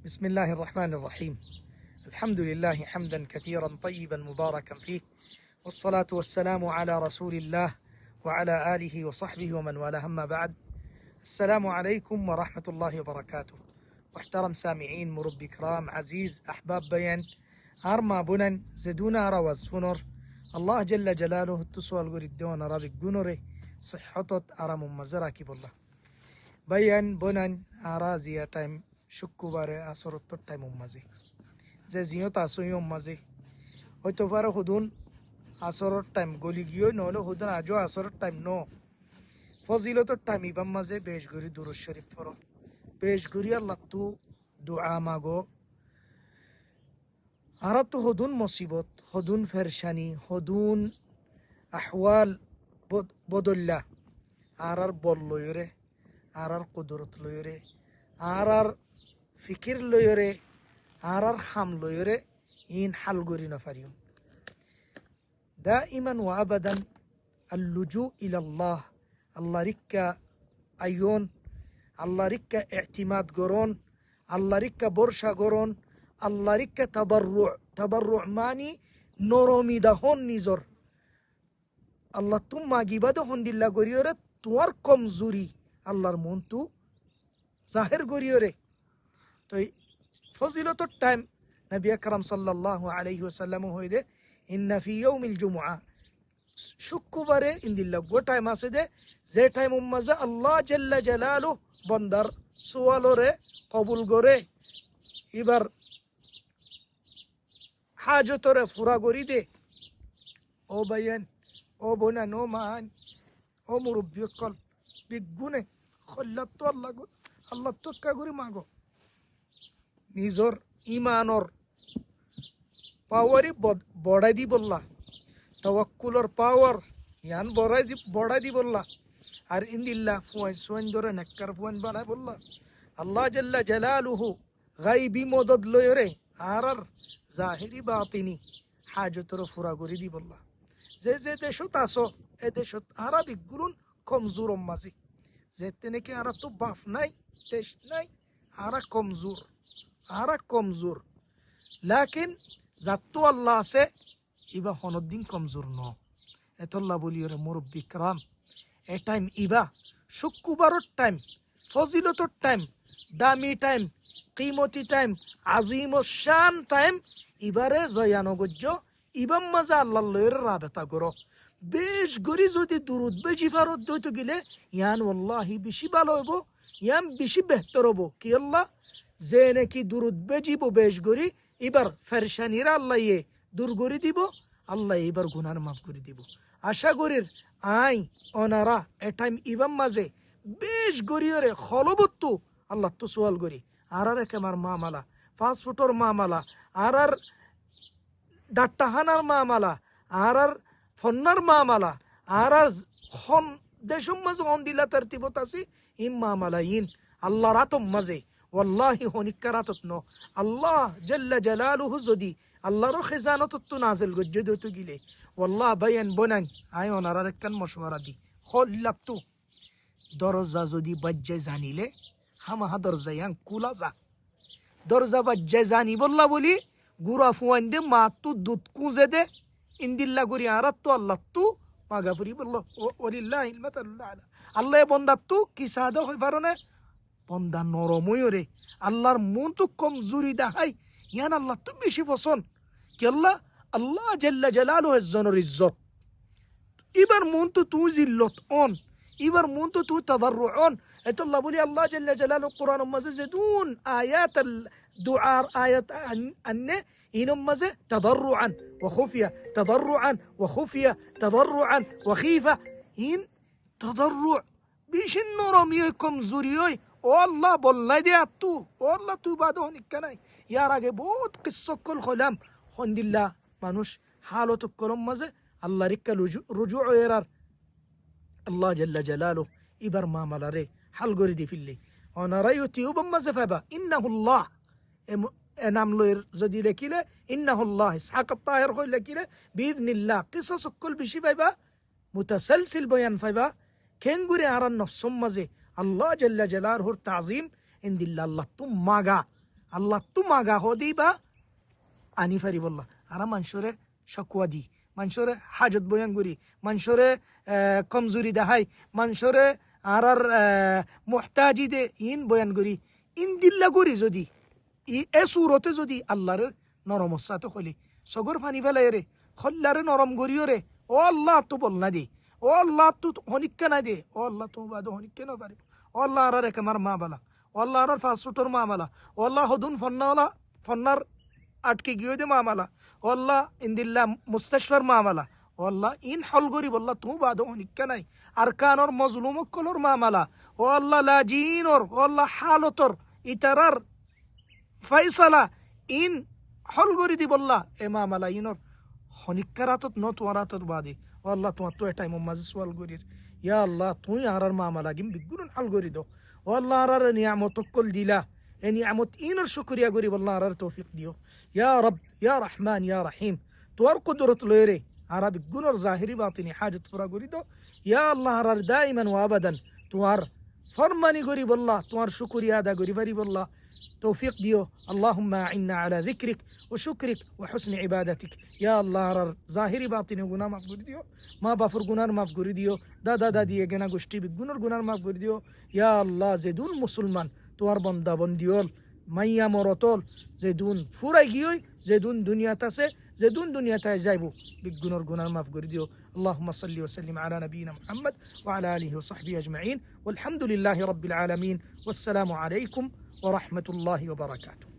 بسم الله الرحمن الرحيم. الحمد لله حمدا كثيرا طيبا مباركا فيه، والصلاة والسلام على رسول الله وعلى آله وصحبه ومن والاه، أما بعد. السلام عليكم ورحمة الله وبركاته. محترم سامعين، مربي كرام، عزيز أحباب بيان أرما بنن زدونا روز فنور الله جل جلاله التسوال قردون رابق قنره صحتت أرم مزراكي بالله بيان بنن أرازي تايم شكو باره আসরত time মাঝে যে জিয়ত আসইম মাঝে হয়তো পারে হুদুন আসরত টাইম গলি গিয়ে নহলে হুদুন আজও আসরত টাইম ন ফজিলতর টাইম ইবাম মাঝে বেশ গরি দুরূদ শরীফ পড়ো, বেশ গরি আল্লাহ তু দুআ মাগো। আর তো হুদুন মুসিবত, হুদুন ফেরশানি, হুদুন আহওয়াল বদল্লা আর বল লয়রে আর কুদরত লয়রে আর ফিকির লয়রে আর হাম লয়রে ইন হাল গরি না পারিও। দাইমান ওয়া আবাদান আল্লুজু ইলাল্লাহ, আল্লাহ রিক্কা আইয়ন, আল্লাহ রিক্কা ইতিমাদ গরন, আল্লাহ রিক্কা বর্ষা গরন, আল্লাহ রিক্কা তাদাররু মানি নরমিদা হন নিজর আল্লাহ তুম মাগিবাদ হন দিল্লা গরিয়রে তোমার কমজুরি আল্লাহর মন তু জাহের গরিয়রে। তো ফজিলতর টাইম নবী আকরাম সাল্লাল্লাহু আলাইহি ওয়াসাল্লাম হইলে ইন্না ফি ইয়াউমিল জুমআ, শুক্রবারে ইনদিল্লাহ গো টাইম আছে দে যে টাইম উম্মাজা আল্লাহ জাল্লা জালালু বন্দার সুয়ালরে কবুল করে এবার হাজতরে পুরা করি দে। ও বাইয়ান, ও বোনান, ও মান, ও মুরব্বী কল বিগুনে খল্লাত তো আল্লাহ তো কাগুরি মাগো নিজর ইমানর পাওয়ারই বড়াই দি বললা, তাওয়াক্কুলর পাওয়ার ইয়ান বড়াই দি বললা। আর ইন্দিল্লাহ ফুয়ান ধরে নেককার ফুয়ান বানায় বললা আল্লাহ জাল্লা জালালুহু গায়বি মদদ লয়রে আর জাহিরি বাতিনি হাজতর ফুরা করি দি বললা। যে যে দেশত আসো এ দেশত আরা বিগুলুন কমজোর মাঝি যেতে নাকি আরা তো বাপ নাই দেশ নাই আরা কমজোর লাকিন যাত্তো আল্লাহ আছে ইবা হনদিন কমজোর ন এতল্লা বলি ওরে মুরব্বী کرام এ টাইম ইবা শুক্রবারের টাইম, ফজিলতর টাইম, দামি টাইম, কিমতি টাইম, আজিম ও শান টাইম ইবারে জয়ানগজ্য ইবাম মাজা আল্লাহ লয়ের রাবেতা করো বেশ গরি যদি দুরুদ বেশি ফারত দইতে গেলে ইয়ান ওয়াল্লাহি বেশি ভালো হইব, ইয়ান বেশি বেহতর হব। কি আল্লাহ যে নাকি দুরুদ বেজিব বেশ গরি এবার ফেরশানিরা আল্লাহ ইয়ে দূর করে দিব, আল্লাহ এবার গুনার মাফ করে দিব। আশা করির আই অনারা এ টাইম ইবাম মাঝে বেশ গরিয়রে খলবত্তু আল্লাহ তো সোয়াল করি আর একেমার মামালা ফাস্টফুডর মামালা আর ডাট্টাহানার মামালা আর ফন্নার মামালা আর হন দেশম মাঝে হন দিলা তরতিবত আছে ইম মামালা ইন আল্লাহ রাতম মাঝে ওয়াল্লাহি হনিকারাতত ন আল্লাহ জাল্লা জালালুহু যদি আল্লাহর খেজানত তো নাজিল গজ্জ দইতে গিলে ওয়াল্লাহ বায়ান বনান আয় ওনার একখান মশওয়ারা দি হল্লাতু দরজা যদি বাজ্জে জানিলে হামাহা দরজা ইয়াং কুলা যা দরজা বাজ্জে জানি বললা বলি গুরা ফুয়ান দে মা তু দুধ কুঁজে দে ইন্দিল্লা করি আর তো আল্লাহ তু মাগাপুরি বলল ওলিল্লাহিল মাতালুল আলা। আল্লাহ বন্দা তু কি সাদা হই পারো না বন্দা নরময়রে আল্লাহর মন তো কমজোরি দেখাই ইয়ান আল্লাহ তো বেশি পছন্দ কি আল্লাহ জাল্লা জালালুহু জনের ইজ্জত এবার মন তো তুই জিল্লত অন এবার মন তো তুই তাদাররু অন এতল্লাহ বলি আল্লাহ জাল্লা জালালুহু কোরআন মাঝে যেদুন আয়াত দুআর আয়াত আন্নে ইনম মাঝে তাদাররুআন ওয়া খুফিয়া তাদাররুআন ওয়া খুফিয়া তাদাররুআন ওয়া খিফা ইন তাদাররু বিশিন নরমিয় কমজোরিয় ও আল্লাহ বললাই দে আত্তু ও আল্লাহ তুই বাদ হনিকা নাই। ইয়ার আগে বহুত কিসসকল হলাম হন্দিল্লাহ মানুষ হালত করম মাঝে আল্লাহ রিক্কা রুজু এরার আল্লাহ জাল্লা জালালুহু ইবার মামালারে হাল গরি দি ফিল্লি অনারাই তিউবাম মাঝে ফাইবা ইন্নাহুল্লাহ এ নাম লয়ের যদি লেখিলে ইন্নাহুল্লাহ ইসহাক তাহের হই লেখিলে বিইذনিল্লাহ কিসসকল বেশি পাইবা মুতাসালসিল বয়ান পাইবা খেঙ্গুরে আরান নফসম মাঝে আল্লাহ জাল্লা জালালুহুর তাজিম ইনদিল্লাহ আল্লাহ তুম মাগা আল্লাহ তো মাগা হদিবা আনি ফারি বললা আর মানুষরে শকুয়া দি মানুষরে হাজত বয়ান করি মানুষরে কমজোরি দেখাই মানুষরে আর মোহতাজি দে ইন বয়ান করি ইন দিল্লা করি যদি এ সুরতে যদি আল্লাহর নরম সাথে হলি সগর ফানি ফেলাই রে হল্লারে নরম করিও রে ও আল্লাহ তো বল না দে ও আল্লাহ তো হনিক্কা না দে ও আল্লাহ তো বাদ হনিক্কা না পারি ও আল্লাহ আর রেখে আমার মা বালা ও আল্লাহ আর ফাঁসুটোর মা বালা ও আল্লাহ হদুন ফন্নাওয়ালা ফন্নার আটকে গিয়ে দে মামালা ও আল্লাহ ইন্দিল্লা মুস্তাশফার মামালা ও আল্লাহ ইন হল গরি বল্লা তুমি বাদ হনিক্কা নাই আর কানর মজলুম কলর মামালা ও আল্লাহ লাজিনর ও আল্লাহ হালতর ইতারার ফাইসালা ইন হল গরি দি বল্লা এ মামালা ইনর হনিক্কারাতত ন তোমারাতত বাদে ও আল্লাহ তোমার তো এটাই মাঝে সোয়াল গরির ইয়া আল্লাহ তুই আর মামালা গিম বিগুন হল গরি দো ও আল্লাহ আর নিয়ামত কল দিলা এ নিয়ামত ইনর শুকরিয়া গরি বল্লা আর তৌফিক দিও ইয়া রব ইয়া রহমান ইয়া রহিম তোর কুদরত লয়রে আর বিগুনর জাহিরি বাতিনি হাজত পুরা গরি দো ইয়া আল্লাহ আর দাইমান ওয়া আবাদান তোমার ফরমানি গরি বল্লা তোমার শুকরিয়া আদা গরি পারি বল্লা توفيق ديو اللهم أعنا على ذكرك وشكرك وحسن عبادتك يا الله رر ظاهري باطني غنا مغفور ديو ما بافر غنار مغفور ديو دا دي گنا گشتي بگنر غنار مغفور ديو يا الله زيدون مسلمان توار بندا بنديول মাইয়া মরতল যেদুন ফুরাই গিয়ে যেদুন দুনিয়াতে যেদুন দুনিয়াতে যাইবো বিগুনর গুনার মাফ করে দিও اللهم صل وسلم على نبينا محمد وعلى آله وصحبه أجمعين والحمد لله رب العالمين والسلام عليكم ورحمة الله وبركاته